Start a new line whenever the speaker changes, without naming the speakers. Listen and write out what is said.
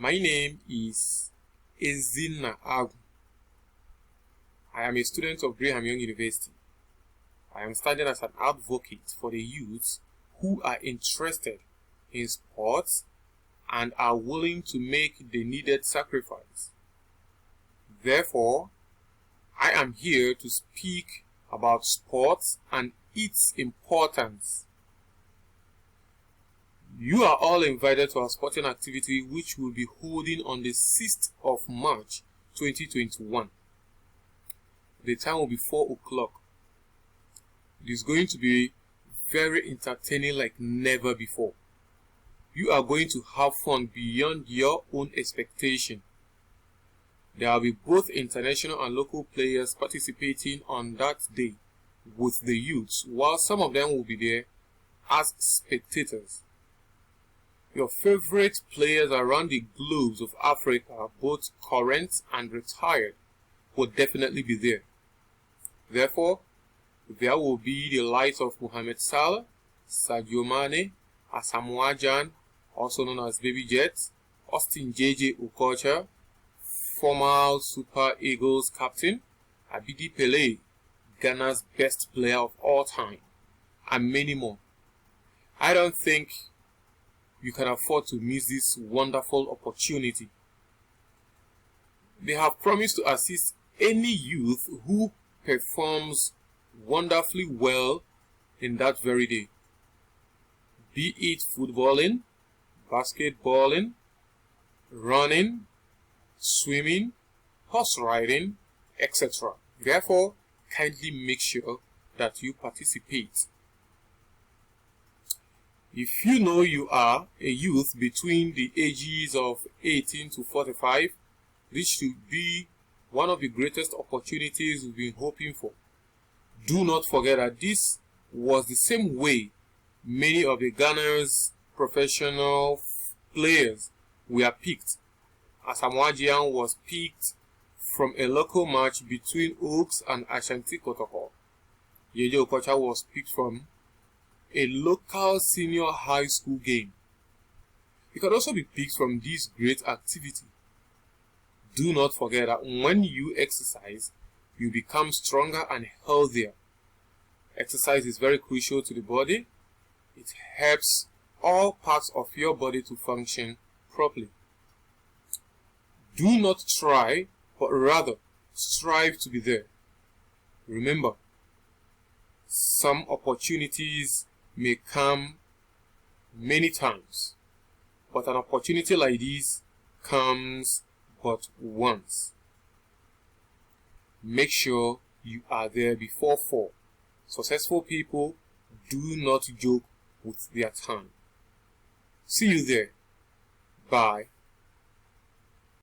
My name is Ezinna Agu. I am a student of Brigham Young University. I am standing as an advocate for the youths who are interested in sports and are willing to make the needed sacrifice. Therefore, I am here to speak about sports and its importance. You are all invited to our sporting activity, which will be holding on the 6th of March 2021. The time will be 4 o'clock. It is going to be very entertaining like never before. You are going to have fun beyond your own expectation. There will be both international and local players participating on that day with the youths, while some of them will be there as spectators. Your favorite players around the globes of Africa, both current and retired, will definitely be there. Therefore, there will be the likes of Mohamed Salah, Sadio Mane, Asamoah Gyan, also known as Baby Jet, Austin JJ Okocha, former Super Eagles captain, Abidi Pele, Ghana's best player of all time, and many more. I don't think you can afford to miss this wonderful opportunity. They have promised to assist any youth who performs wonderfully well in that very day, be it footballing, basketballing, running, swimming, horse riding, etc. Therefore, kindly make sure that you participate. If you know you are a youth between the ages of 18 to 45, this should be one of the greatest opportunities we've been hoping for. Do not forget that this was the same way many of the Ghana's professional players were picked. Asamoah Gyan was picked from a local match between Oaks and Ashanti Kotoko. JJ Okocha was picked from a local senior high school game. You can also be picked from this great activity. Do not forget that when you exercise, you become stronger and healthier. Exercise is very crucial to the body. It helps all parts of your body to function properly. Do not try, but rather strive to be there. Remember, some opportunities may come many times, but an opportunity like this comes but once. Make sure you are there before 4. Successful people do not joke with their time. See you there. Bye.